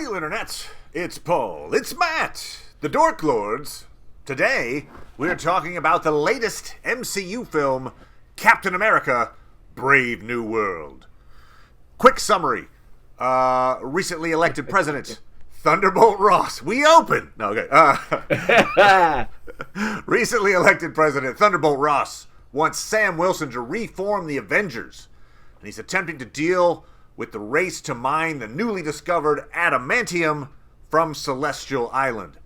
you, Internet? It's Paul. It's Matt. The Dork Lords. Today, we're talking about the latest MCU film, Captain America, Brave New World. Quick summary. Recently elected president, Thunderbolt Ross. We open! No, okay. Recently elected president, Thunderbolt Ross, wants Sam Wilson to reform the Avengers. And he's attempting to deal with the race to mine the newly discovered adamantium from Celestial Island.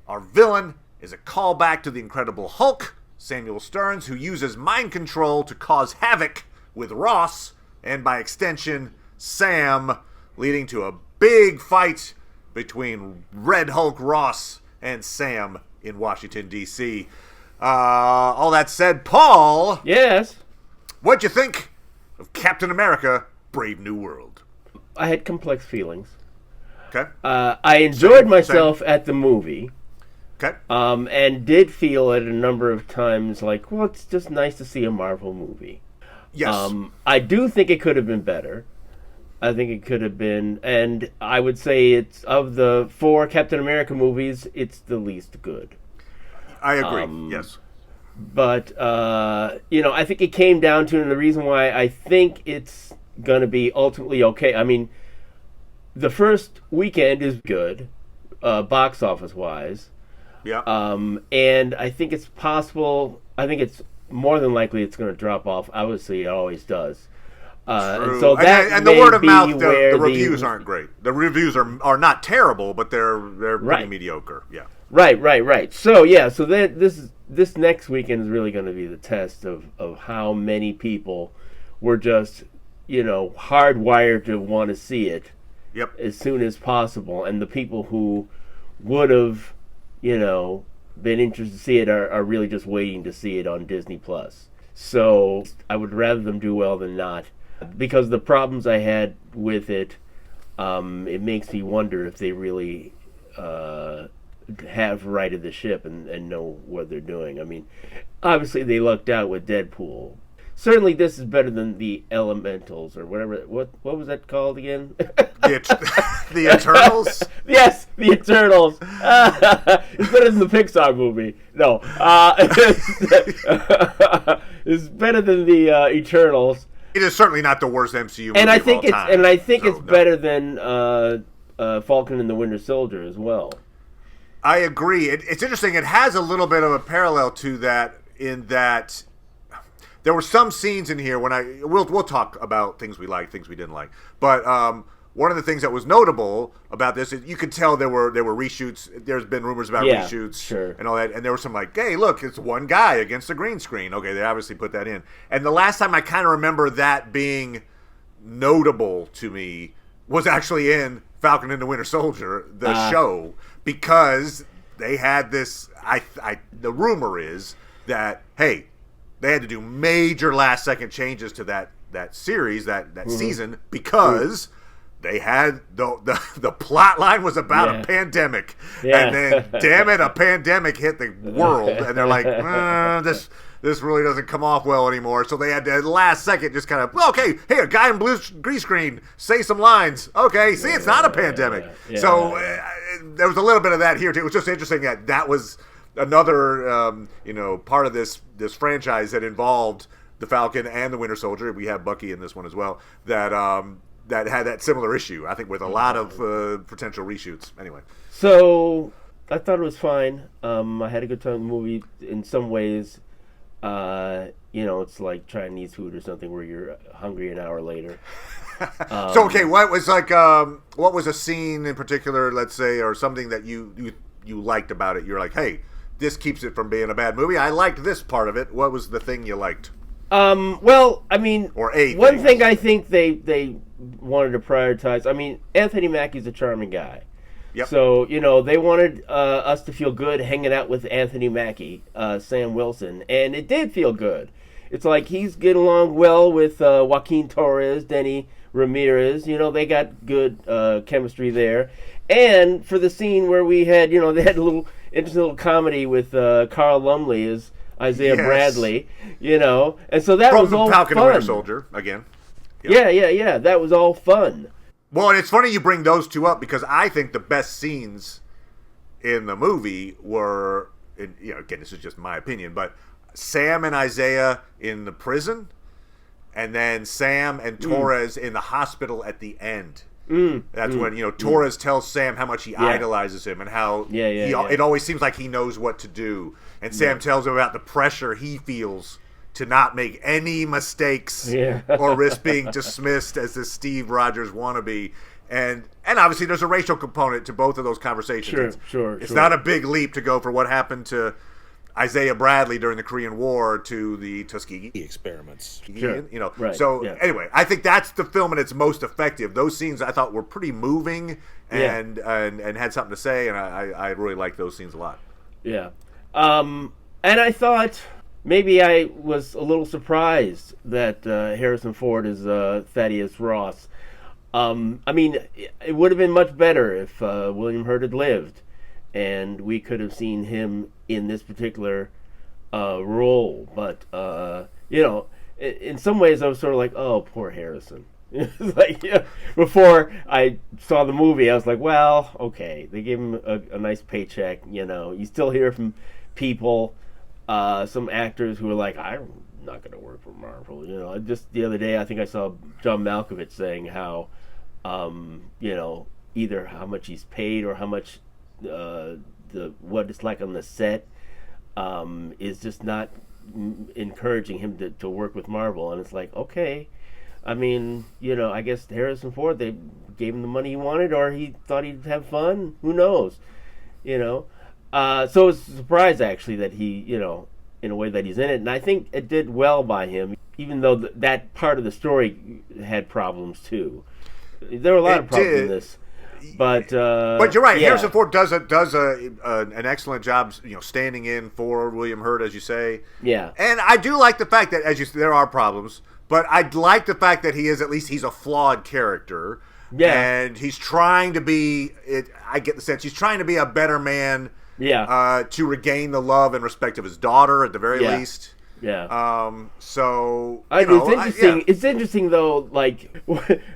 Our villain is a callback to the Incredible Hulk, Samuel Stearns, who uses mind control to cause havoc with Ross, and by extension, Sam, leading to a big fight between Red Hulk Ross and Sam in Washington, D.C. All that said, Paul. Yes? What'd you think of Captain America, Brave New World? I had complex feelings. Okay. I enjoyed myself at the movie. Okay. And did feel at a number of times like, well, it's just nice to see a Marvel movie. Yes. I do think it could have been better. I think it could have been, and I would say it's, of the 4 Captain America movies, it's the least good. I agree, yes. But, I think it came down to, and the reason why I think it's going to be ultimately okay, I mean, the first weekend is good, box office-wise. Yeah. And I think it's possible, I think it's more than likely it's going to drop off. Obviously, it always does. And so that and the word of mouth, the reviews aren't great. The reviews are not terrible, but they're pretty mediocre. Yeah. Right. So this next weekend is really going to be the test of how many people were just hardwired to want to see it. Yep. As soon as possible, and the people who would have been interested to see it are really just waiting to see it on Disney Plus. So I would rather them do well than not. Because the problems I had with it, it makes me wonder if they really have righted the ship and know what they're doing. I mean, obviously they lucked out with Deadpool. Certainly this is better than the Elementals or whatever. What was that called again? The Eternals? Yes, the Eternals. It's better than the Pixar movie. No. It's better than the Eternals. It is certainly not the worst MCU movie and I think of all time. And I think it's better than Falcon and the Winter Soldier as well. I agree. It's interesting. It has a little bit of a parallel to that in that there were some scenes in here when we'll talk about things we liked, things we didn't like. But one of the things that was notable about this is you could tell there were reshoots. There's been rumors about reshoots sure. and all that. And there was some like, hey, look, it's one guy against a green screen. Okay, they obviously put that in. And the last time I kind of remember that being notable to me was actually in Falcon and the Winter Soldier, the show, because they had this. The rumor is that, hey, they had to do major last second changes to that series, that season, because they had the plot line was about a pandemic, and then damn it, a pandemic hit the world, and they're like, this really doesn't come off well anymore. So they had to last second just kind of, hey, a guy in blue green screen, say some lines. Okay, see, it's not a pandemic. So there was a little bit of that here too. It was just interesting that was another part of this franchise that involved the Falcon and the Winter Soldier. We have Bucky in this one as well. That had that similar issue, I think, with a lot of potential reshoots. Anyway. So, I thought it was fine. I had a good time with the movie. In some ways, it's like Chinese food or something where you're hungry an hour later. So, okay, what was a scene in particular, let's say, or something that you liked about it? You're like, hey, this keeps it from being a bad movie. I liked this part of it. What was the thing you liked? Well, I mean, one thing I think they wanted to prioritize. I mean, Anthony Mackie's a charming guy. Yep. So, they wanted us to feel good hanging out with Anthony Mackie, Sam Wilson, and it did feel good. It's like he's getting along well with Joaquin Torres, Denny Ramirez. They got good chemistry there. And for the scene where we had, they had a little interesting little comedy with Carl Lumley as Isaiah Bradley, and so that was all Falcon fun. Winter Soldier again. Yep. Yeah. That was all fun. Well, and it's funny you bring those two up because I think the best scenes in the movie were, again, this is just my opinion, but Sam and Isaiah in the prison, and then Sam and Torres in the hospital at the end. That's when Torres tells Sam how much he idolizes him and how it always seems like he knows what to do, and Sam tells him about the pressure he feels to not make any mistakes or risk being dismissed as this Steve Rogers wannabe. And obviously there's a racial component to both of those conversations. It's not a big leap to go for what happened to Isaiah Bradley during the Korean War to the Tuskegee experiments. Anyway, I think that's the film and it's most effective. Those scenes I thought were pretty moving and had something to say, and I really liked those scenes a lot. Yeah. And I thought maybe I was a little surprised that Harrison Ford is Thaddeus Ross. I mean, it would have been much better if William Hurt had lived, and we could have seen him in this particular role. But in some ways, I was sort of like, "Oh, poor Harrison." Like before I saw the movie, I was like, "Well, okay, they gave him a nice paycheck." You still hear from people, some actors who are like, "I'm not going to work for Marvel." Just the other day, I think I saw John Malkovich saying how, either how much he's paid or how much what it's like on the set is just not encouraging him to work with Marvel. And it's like, okay, I mean, I guess Harrison Ford, they gave him the money he wanted, or he thought he'd have fun. Who knows? So it's a surprise actually that he, in a way that he's in it, and I think it did well by him, even though that part of the story had problems too. There were a lot of problems in this, but you're right. Harrison Ford does an excellent job, standing in for William Hurt, as you say. Yeah, and I do like the fact that, as you say, there are problems, but I like the fact that he's a flawed character. Yeah, and he's trying to be. I get the sense he's trying to be a better man. Yeah. To regain the love and respect of his daughter, at the very least. Yeah. So it's interesting. It's interesting though. Like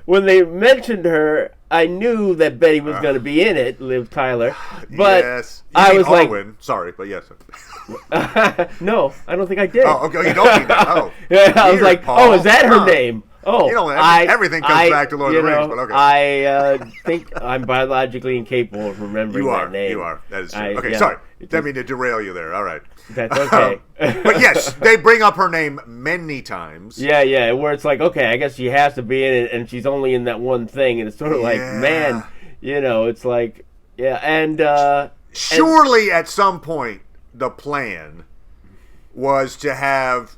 when they mentioned her, I knew that Betty was going to be in it, Liv Tyler. But yes. I was Arwen. Like, sorry, but yes. No, I don't think I did. Oh, okay. You don't mean that. Oh, yeah. I was like, Paul. Is that her name? Oh, everything comes back to Lord of the Rings, but okay. I think I'm biologically incapable of remembering that name. You are. That is true. Okay, sorry. Didn't mean to derail you there. All right. That's okay. But yes, they bring up her name many times. Yeah, where it's like, okay, I guess she has to be in it, and she's only in that one thing, and it's sort of like, man, it's like, and... surely at some point, the plan was to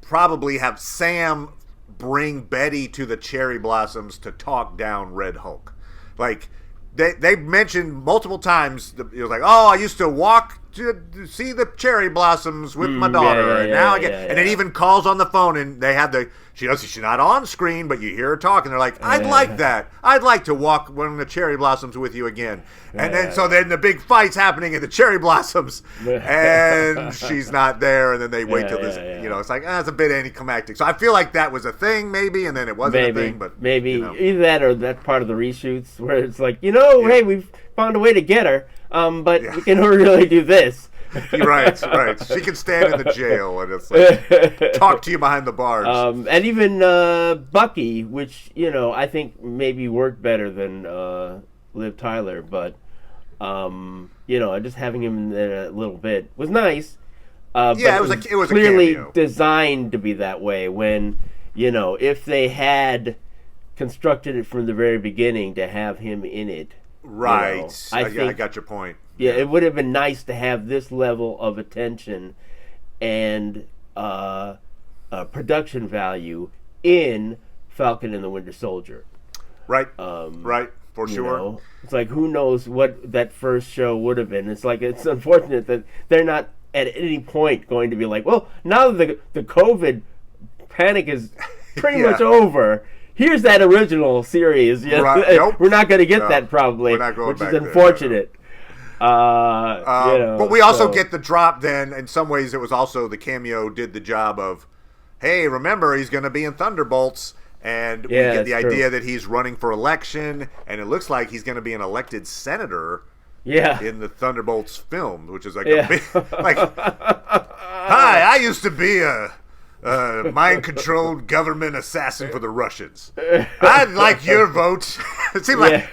probably have Sam bring Betty to the Cherry Blossoms to talk down Red Hulk. Like, they mentioned multiple times, it was like, oh, I used to walk to see the Cherry Blossoms with my daughter, and now I get... And it even calls on the phone, and they have she's not on screen, but you hear her talk, and they're like, I'd like that. I'd like to walk one of the Cherry Blossoms with you again. And then the big fight's happening at the Cherry Blossoms, and she's not there, and then they wait till this, it's like, it's a bit anticlimactic. So I feel like that was a thing, maybe, and then it wasn't a thing, but... Maybe, either that or that's part of the reshoots, where it's like, hey, we've found a way to get her, but we can really do this. Right. She can stand in the jail and it's like talk to you behind the bars. And even Bucky, which I think maybe worked better than Liv Tyler, but just having him in there a little bit was nice. But it was clearly a designed to be that way. When if they had constructed it from the very beginning to have him in it. Right. I got your point. Yeah, it would have been nice to have this level of attention and production value in Falcon and the Winter Soldier. Right. Right. For sure. It's like, who knows what that first show would have been. It's like, it's unfortunate that they're not at any point going to be like, well, now that the COVID panic is pretty much over, here's that original series. Right. Nope. We're not going to get that probably, we're not going which back is unfortunate. There, but we also get the drop then. In some ways, it was also the cameo did the job of, hey, remember, he's going to be in Thunderbolts. And we Yeah, get the that's true. idea that he's running for election, and it looks like he's going to be an elected senator Yeah. in the Thunderbolts film, which is like Yeah. a big, like, hi, I used to be a mind-controlled government assassin for the Russians. I'd like your vote. It seemed like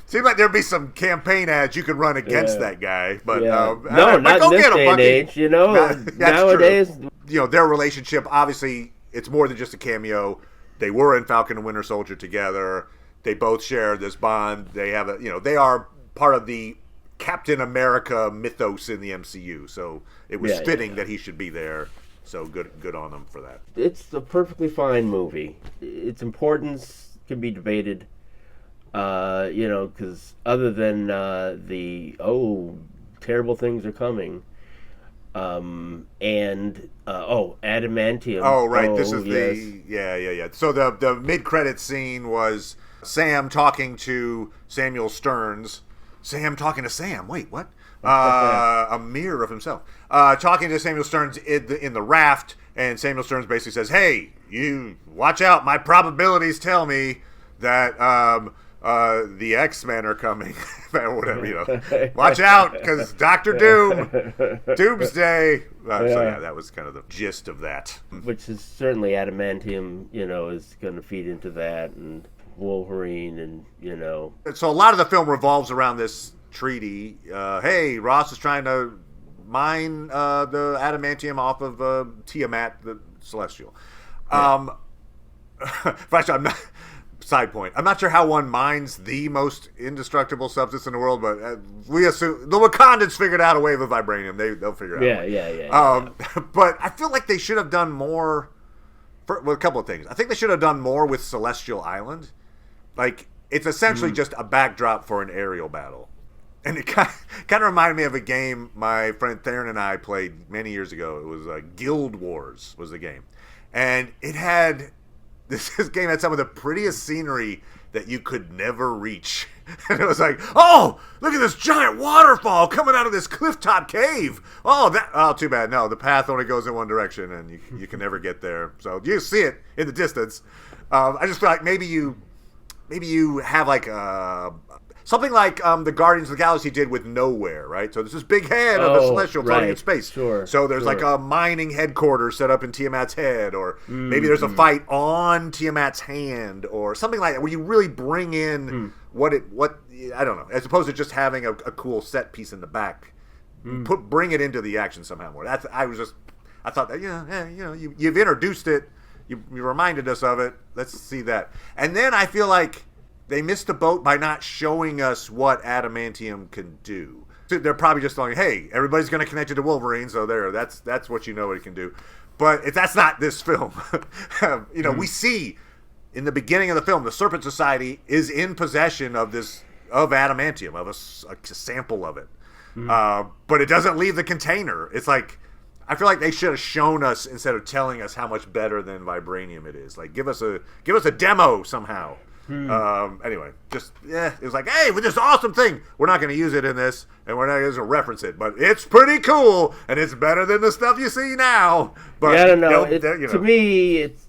seemed like there'd be some campaign ads you could run against that guy, but No, but not go in this get him, day and Bucky. age. You know, That's nowadays. true. You know, their relationship, obviously, it's more than just a cameo. They were in Falcon and Winter Soldier together. They both share this bond. They have a, they are part of the Captain America mythos in the MCU. So it was fitting that he should be there. So good on them for that. It's a perfectly fine movie. Its importance can be debated. Because other than terrible things are coming. Adamantium. Oh, right. This is the So the mid-credit scene was Sam talking to Samuel Stearns. Sam talking to Sam. Wait, what? A mirror of himself. Talking to Samuel Stearns in the raft, and Samuel Stearns basically says, "Hey, you watch out. My probabilities tell me that the X-Men are coming." Or whatever, watch out, because Doctor Doom, Doomsday. That was kind of the gist of that. Which is certainly Adamantium, is going to feed into that, and Wolverine, and, So a lot of the film revolves around this treaty. Hey, Ross is trying to mine the adamantium off of Tiamat, the Celestial. Actually, I'm not... Side point. I'm not sure how one mines the most indestructible substance in the world, but we assume the Wakandans figured out a way with vibranium. They'll figure it out. Yeah. But I feel like they should have done more. A couple of things. I think they should have done more with Celestial Island. Like, it's essentially just a backdrop for an aerial battle, and it kind of reminded me of a game my friend Theron and I played many years ago. It was Guild Wars was the game, and it had. This game had some of the prettiest scenery that you could never reach. And it was like, oh, look at this giant waterfall coming out of this clifftop cave. Oh, too bad. No, the path only goes in one direction, and you can never get there. So you see it in the distance. I just feel like maybe you have like something like the Guardians of the Galaxy did with Nowhere, right? So there's this big head of the Celestial floating in space. Sure. So there's like a mining headquarters set up in Tiamat's head, or maybe there's a fight on Tiamat's hand, or something like that, where you really bring in what I don't know, as opposed to just having a cool set piece in the back. Bring it into the action somehow more. I thought that you've introduced it, you reminded us of it. Let's see that, and then I feel like they missed the boat by not showing us what adamantium can do. They're probably just going, hey, everybody's going to connect you to Wolverine, so that's what you know it can do. But that's not this film. We see in the beginning of the film, the Serpent Society is in possession of adamantium, of a sample of it. But it doesn't leave the container. It's like, I feel like they should have shown us instead of telling us how much better than vibranium it is. Like, give us a demo somehow. Anyway, it was like, hey, with this awesome thing, we're not going to use it in this, and we're not going to reference it, but it's pretty cool, and it's better than the stuff you see now. But I don't know. To me, it's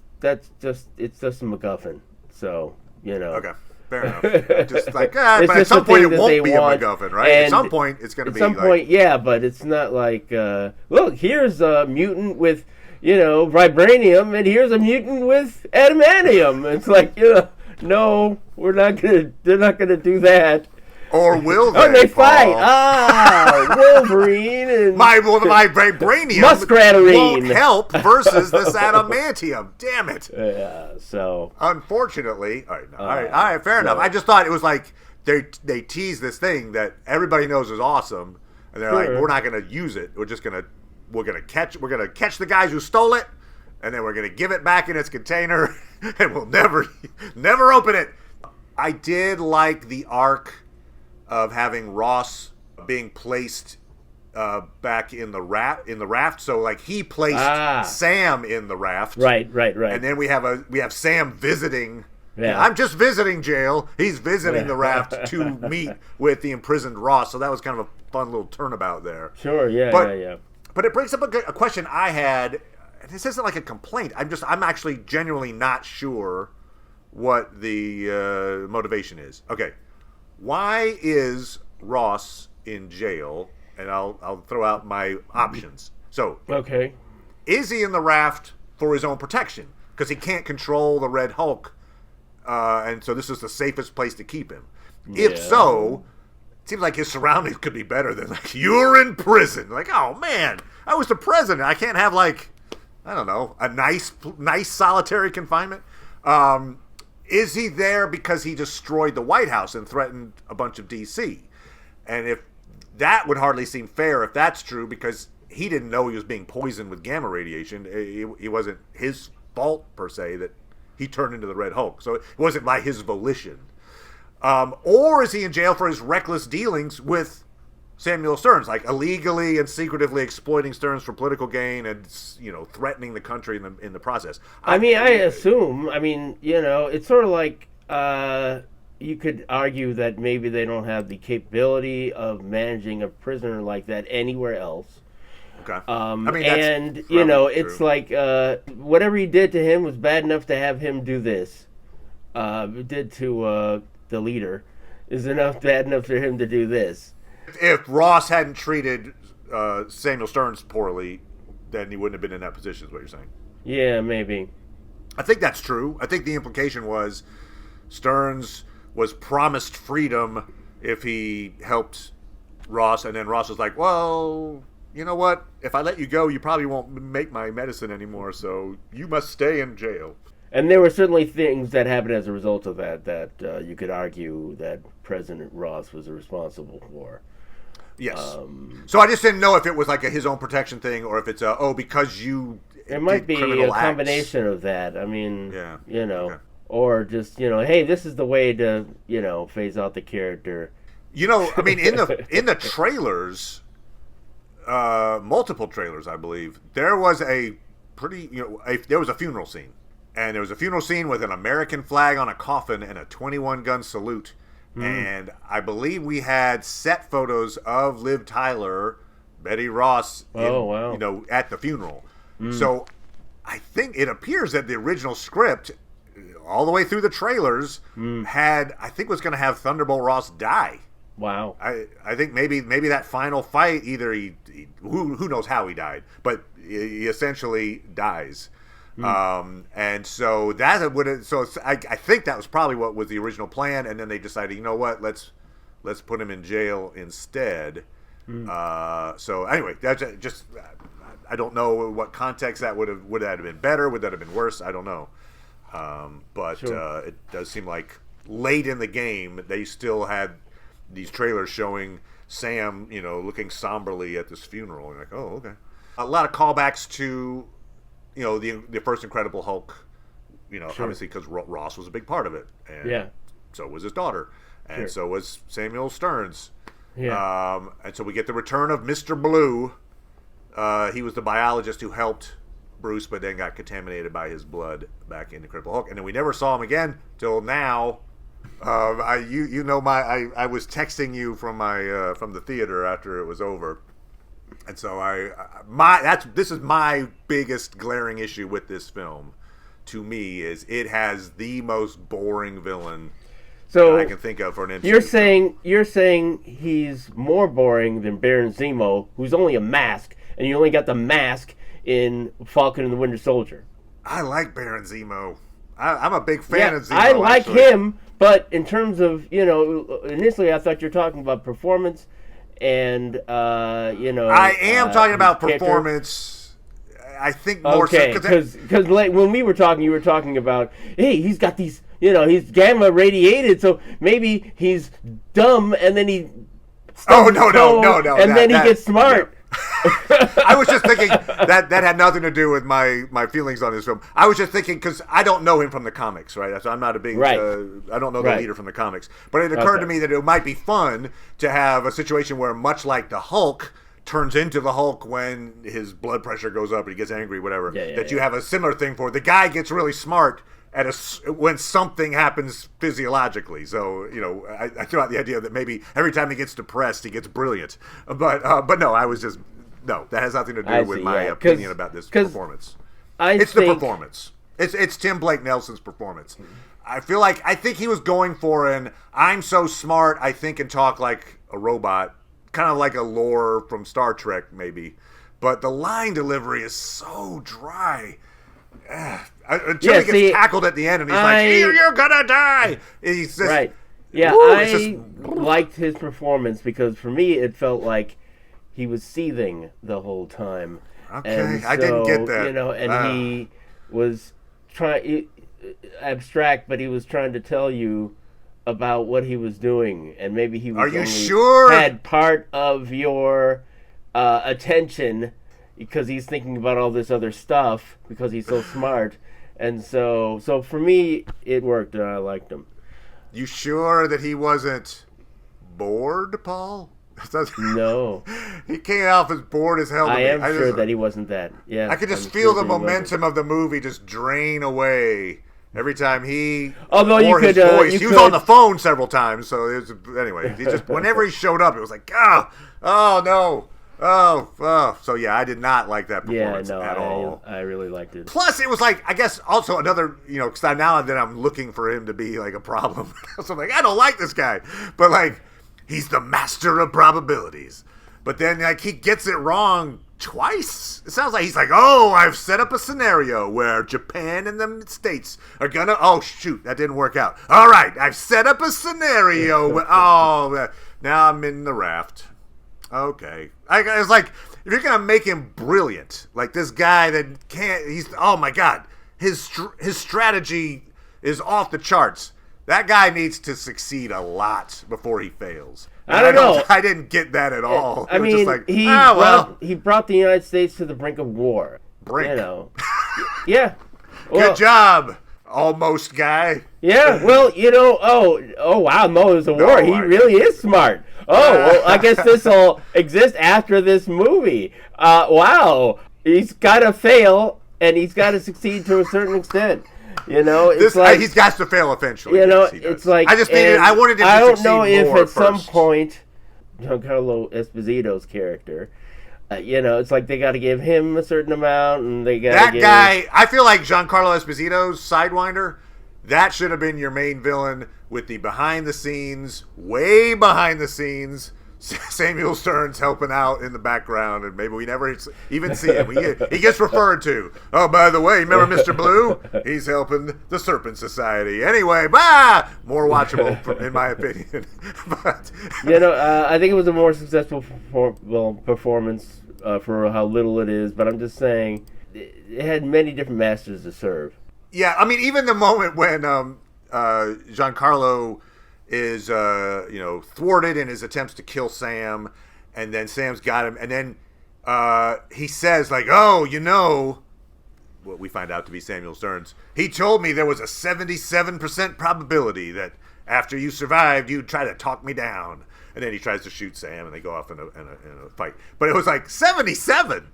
just a MacGuffin. So Okay, fair enough. Just like, but at some point it won't be a MacGuffin, right? At some point it's going to be. At some point, but it's not like, look, here's a mutant with, vibranium, and here's a mutant with adamantium. It's like, no, we're not gonna. They're not gonna do that. Or will they? Oh, they fight! Wolverine and my vibranium Muskratterine won't help versus this adamantium. Damn it! Yeah. So unfortunately, all right, fair enough. I just thought it was like they tease this thing that everybody knows is awesome, and they're like, we're not gonna use it. We're gonna catch the guys who stole it. And then we're going to give it back in its container, and we'll never open it. I did like the arc of having Ross being placed back in the raft. So like he placed Sam in the raft. Right. And then we have Sam visiting. Yeah. I'm just visiting jail. He's visiting the raft to meet with the imprisoned Ross. So that was kind of a fun little turnabout there. Sure. Yeah. But it brings up a question I had. This isn't like a complaint. I'm actually genuinely not sure what the motivation is. Okay, why is Ross in jail? And I'll throw out my options. So, Okay. is he in the raft for his own protection? Because he can't control the Red Hulk, and so this is the safest place to keep him. Yeah. If so, it seems like his surroundings could be better than, like, you're in prison. Like, oh, man, I was the president. I can't have, like, I don't know, a nice solitary confinement. Is he there because he destroyed the White House and threatened a bunch of D.C.? And if that would hardly seem fair if that's true, because he didn't know he was being poisoned with gamma radiation. It wasn't his fault, per se, that he turned into the Red Hulk. So it wasn't by his volition. Or is he in jail for his reckless dealings with Samuel Stearns, like illegally and secretively exploiting Stearns for political gain and, you know, threatening the country in the process? I assume, it's sort of like you could argue that maybe they don't have the capability of managing a prisoner like that anywhere else. Okay. And, it's like whatever he did to him was bad enough to have him do this. Did to the leader is bad enough for him to do this. If Ross hadn't treated Samuel Stearns poorly, then he wouldn't have been in that position, is what you're saying. Yeah, maybe. I think that's true. I think the implication was Stearns was promised freedom if he helped Ross, and then Ross was like, well, you know what? If I let you go, you probably won't make my medicine anymore, so you must stay in jail. And there were certainly things that happened as a result of that you could argue that President Ross was responsible for. Yes. So I just didn't know if it was like his own protection thing, or if it's because you. It might be a acts. Combination of that. I mean, yeah. Okay. Or just hey, this is the way to phase out the character. In the trailers, multiple trailers, I believe, there was a pretty there was a funeral scene, and there was a funeral scene with an American flag on a coffin and a 21 gun salute. And I believe we had set photos of Liv Tyler, Betty Ross, at the funeral. So I think it appears that the original script, all the way through the trailers, was going to have Thunderbolt Ross die. Wow. I think maybe that final fight, either who knows how he died, but he essentially dies. And so that would have, I think that was probably what was the original plan, and then they decided, you know what, let's put him in jail instead. So anyway, that's just, I don't know what context that would that have been better, would that have been worse, I don't know. But sure. It does seem like late in the game they still had these trailers showing Sam, looking somberly at this funeral. And like, oh, okay. A lot of callbacks to the first Incredible Hulk, sure. Obviously because Ross was a big part of it, and so was his daughter, and so was Samuel Stearns. Yeah. And so we get the return of Mr. Blue. He was the biologist who helped Bruce, but then got contaminated by his blood back in Incredible Hulk, and then we never saw him again till now. I was texting you from the theater after it was over. And so this is my biggest glaring issue with this film. To me, is it has the most boring villain that I can think of for an MCU. You're saying he's more boring than Baron Zemo, who's only a mask, and you only got the mask in Falcon and the Winter Soldier. I like Baron Zemo. I'm a big fan of Zemo. I like him, but in terms of initially I thought you were talking about performance. And I am talking about performance. I think more so because when we were talking, you were talking about, hey, he's got these, he's gamma radiated, so maybe he's dumb, and then he no, and then he gets smart. Yeah. I was just thinking that had nothing to do with my feelings on this film. I was just thinking because I don't know him from the comics, right? So I'm not a big, I don't know the leader from the comics. But it occurred to me that it might be fun to have a situation where, much like the Hulk turns into the Hulk when his blood pressure goes up and he gets angry, whatever, you have a similar thing for the guy gets really smart when something happens physiologically. So, I threw out the idea that maybe every time he gets depressed, he gets brilliant. But no, that has nothing to do with my opinion about this performance. It's the performance. It's Tim Blake Nelson's performance. I think he was going for an I'm so smart I think and talk like a robot, kind of like a lore from Star Trek maybe, but the line delivery is so dry. Until he gets tackled at the end and he's like, "You're gonna die." He's just, right. Yeah, I liked his performance because for me it felt like he was seething the whole time. Okay, and so, I didn't get that. And he was trying abstract, but he was trying to tell you about what he was doing, and maybe he was Are you sure? Had part of your attention because he's thinking about all this other stuff because he's so smart, and so for me it worked and I liked him. You sure that he wasn't bored, Paul? No. He came off as bored as hell to I me. am sure that he wasn't that. Yeah. I could just feel the momentum of the movie just drain away every time he Although you could, his voice. He was on the phone several times, so it was, anyway, he just whenever he showed up, it was like, oh no. So yeah, I did not like that performance at all. I really liked it. Plus, it was like, I guess also another, because now and then I'm looking for him to be like a problem. So I'm like, I don't like this guy, but like, he's the master of probabilities. But then like he gets it wrong twice. It sounds like he's like, I've set up a scenario where Japan and the States are gonna. Oh shoot, that didn't work out. All right, I've set up a scenario. Now I'm in the raft. Okay. I was like, if you're going to make him brilliant, like this guy that can't, oh my God, his strategy is off the charts. That guy needs to succeed a lot before he fails. I don't know. I didn't get that at all. I mean, just like, he brought the United States to the brink of war. Brink. Yeah. Good job, almost guy. Yeah, well, wow, no, there's a war. He really is smart. Well, I guess this will exist after this movie. Wow. He's got to fail, and he's got to succeed to a certain extent. He's got to fail eventually. It's like I just needed. I wanted him to succeed succeed more. I don't know if at some first. point, Giancarlo Esposito's character, it's like they got to give him a certain amount, and they got that guy. I feel like Giancarlo Esposito's Sidewinder. That should have been your main villain with the behind the scenes, way behind the scenes, Samuel Stearns helping out in the background, and maybe we never even see him. He gets referred to. Oh, by the way, remember Mr. Blue? He's helping the Serpent Society. Anyway, more watchable in my opinion. But I think it was a more successful performance for how little it is, but I'm just saying it had many different masters to serve. Yeah, I mean, even the moment when Giancarlo is, thwarted in his attempts to kill Sam, and then Sam's got him, and then he says, like, what we find out to be Samuel Stearns. He told me there was a 77% probability that after you survived, you'd try to talk me down. And then he tries to shoot Sam, and they go off in a fight. But it was like 77.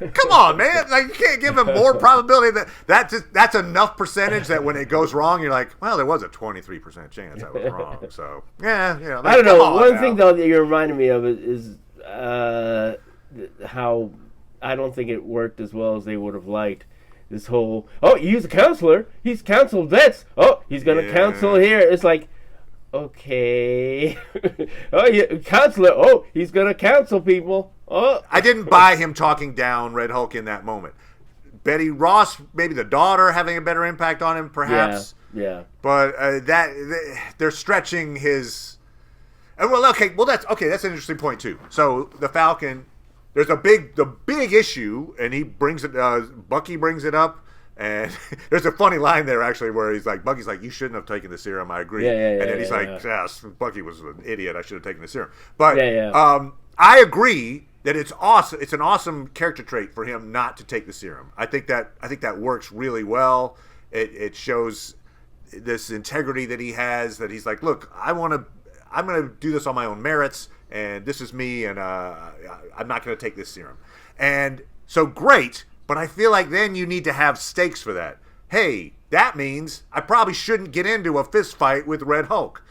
Come on, man! Like, you can't give him more probability that's enough percentage that when it goes wrong, you're like, well, there was a 23% chance I was wrong. So yeah, I don't know. One thing though that you're reminding me of is how I don't think it worked as well as they would have liked. This whole he's a counselor. He's counseled vets. He's gonna counsel here. It's like, okay, counselor. He's gonna counsel people. I didn't buy him talking down Red Hulk in that moment. Betty Ross, maybe the daughter, having a better impact on him, perhaps. Yeah. But they're stretching his. That's an interesting point too. So the Falcon, there's the big issue, and he brings it. Bucky brings it up. And there's a funny line there, actually, where Bucky's like, you shouldn't have taken the serum, I agree. And then he's like, yes, Bucky was an idiot, I should have taken the serum. But I agree that it's awesome. It's an awesome character trait for him not to take the serum. I think that works really well. It shows this integrity that he has, that he's like, look, I'm going to do this on my own merits, and this is me, and I'm not going to take this serum. And so great. But I feel like then you need to have stakes for that. Hey, that means I probably shouldn't get into a fist fight with Red Hulk.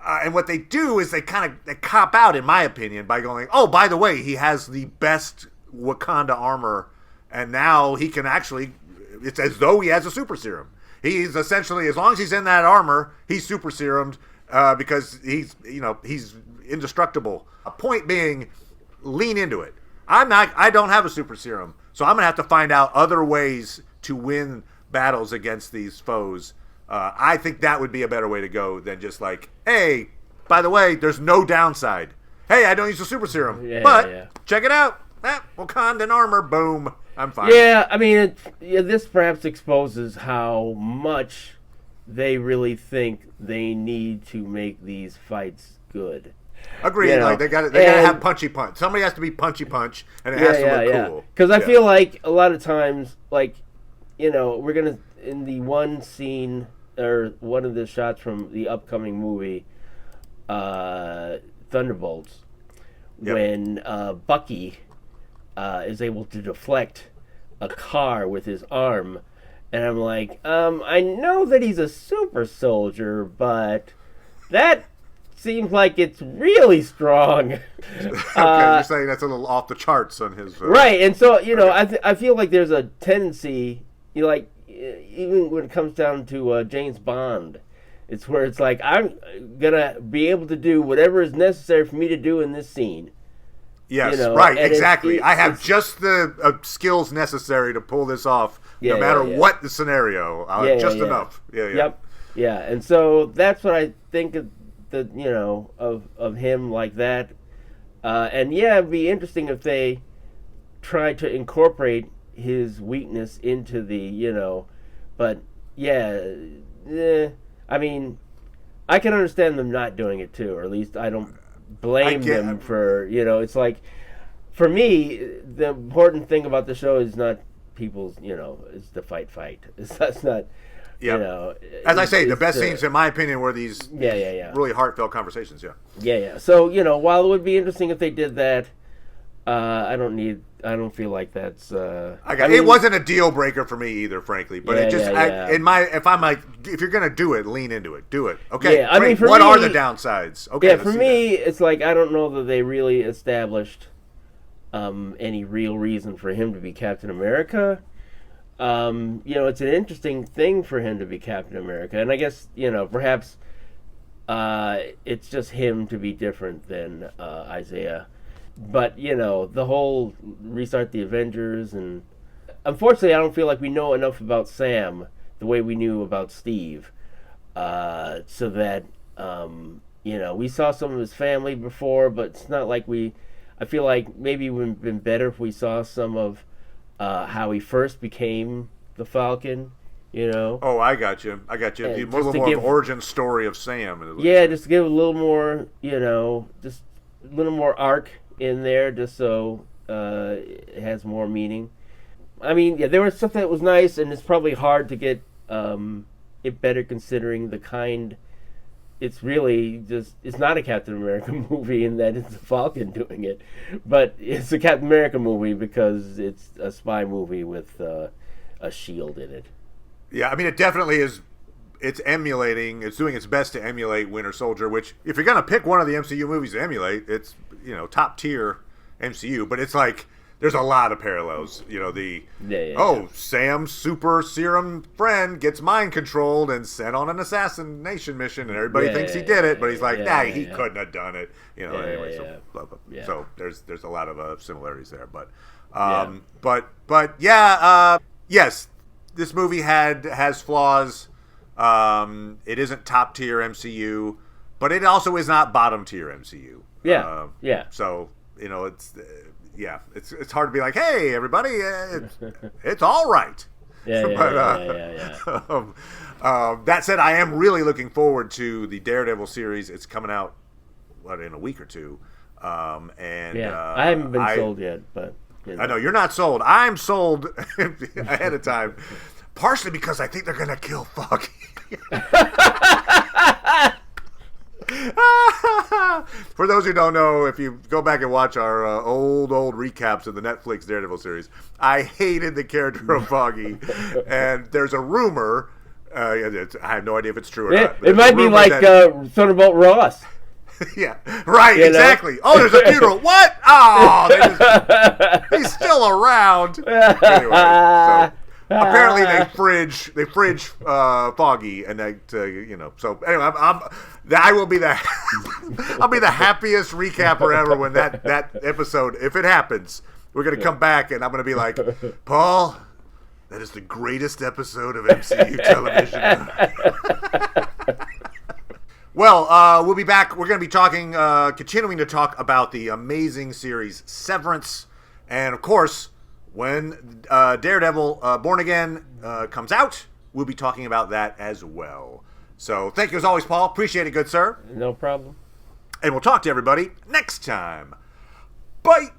And what they do is they cop out, in my opinion, by going, by the way, he has the best Wakanda armor, and now he can actually it's as though he has a super serum. He's essentially, as long as he's in that armor, he's super serumed because he's indestructible. A point being, lean into it. I don't have a super serum, so I'm gonna have to find out other ways to win battles against these foes. I think that would be a better way to go than just like, hey, by the way, there's no downside. Hey, I don't use a super serum, but check it out. Wakandan armor, boom, I'm fine. Yeah, I mean, this perhaps exposes how much they really think they need to make these fights good. Agreed. Like they gotta have punchy punch. Somebody has to be punchy punch, and it has to look cool. Because I feel like a lot of times, like, we're gonna in the one scene or one of the shots from the upcoming movie, Thunderbolts, when Bucky is able to deflect a car with his arm, and I'm like, I know that he's a super soldier, but that seems like it's really strong. You're saying that's a little off the charts on his... right, and so, I feel like there's a tendency, like, even when it comes down to James Bond, it's where it's like, I'm going to be able to do whatever is necessary for me to do in this scene. Yes, right, exactly. I have just the skills necessary to pull this off, no matter what the scenario. Just enough. Yep. Yeah, and so that's what I think of of him like that. And it'd be interesting if they tried to incorporate his weakness into the, but I mean, I can understand them not doing it too, or at least I don't blame them for, it's like, for me, the important thing about the show is not people's, it's the fight. That's not, as I say, the best scenes, in my opinion, were these really heartfelt conversations, So, while it would be interesting if they did that, I don't feel like that's... it wasn't a deal breaker for me either, frankly, but it just, if you're going to do it, lean into it, do it. Okay, great. What are the downsides? Okay, for me, it's like, I don't know that they really established any real reason for him to be Captain America. It's an interesting thing for him to be Captain America, and I guess, perhaps it's just him to be different than Isaiah. But, the whole restart the Avengers, and unfortunately I don't feel like we know enough about Sam the way we knew about Steve, so that, we saw some of his family before, but it's not like I feel like maybe it would have been better if we saw some of how he first became the Falcon, Oh, I got you. A little more of an origin story of Sam. Just to give a little more, just a little more arc in there, just so it has more meaning. I mean, there was stuff that was nice, and it's probably hard to get it better considering the kind. It's really it's not a Captain America movie in that it's the Falcon doing it, but it's a Captain America movie because it's a spy movie with a shield in it. Yeah, I mean, it definitely is. It's doing its best to emulate Winter Soldier, which, if you're going to pick one of the MCU movies to emulate, it's, top tier MCU, but it's like, there's a lot of parallels. Sam's super serum friend gets mind controlled and sent on an assassination mission, and everybody thinks he did it, but he's like, he couldn't have done it. So there's a lot of similarities there, yes, this movie has flaws. It isn't top tier MCU, but it also is not bottom tier MCU. So it's hard to be like, hey, everybody, it's all right. That said, I am really looking forward to the Daredevil series. It's coming out in a week or two, I haven't been sold yet, but I know you're not sold. I'm sold ahead of time. Partially because I think they're going to kill Foggy. For those who don't know, if you go back and watch our old recaps of the Netflix Daredevil series, I hated the character of Foggy. And there's a rumor, I have no idea if it's true or not. It might be like Thunderbolt Ross. Yeah, right, exactly. Oh, there's a funeral. What? Oh, he's still around. Anyway, apparently they fridge Foggy, and So anyway, I will be the I'll be the happiest recapper ever when that episode, if it happens, we're gonna come back and I'm gonna be like, Paul, that is the greatest episode of MCU television. Well, we'll be back. We're going to be talking, continuing to talk about the amazing series Severance. And, of course, when Daredevil Born Again comes out, we'll be talking about that as well. So, thank you as always, Paul. Appreciate it, good sir. No problem. And we'll talk to everybody next time. Bye!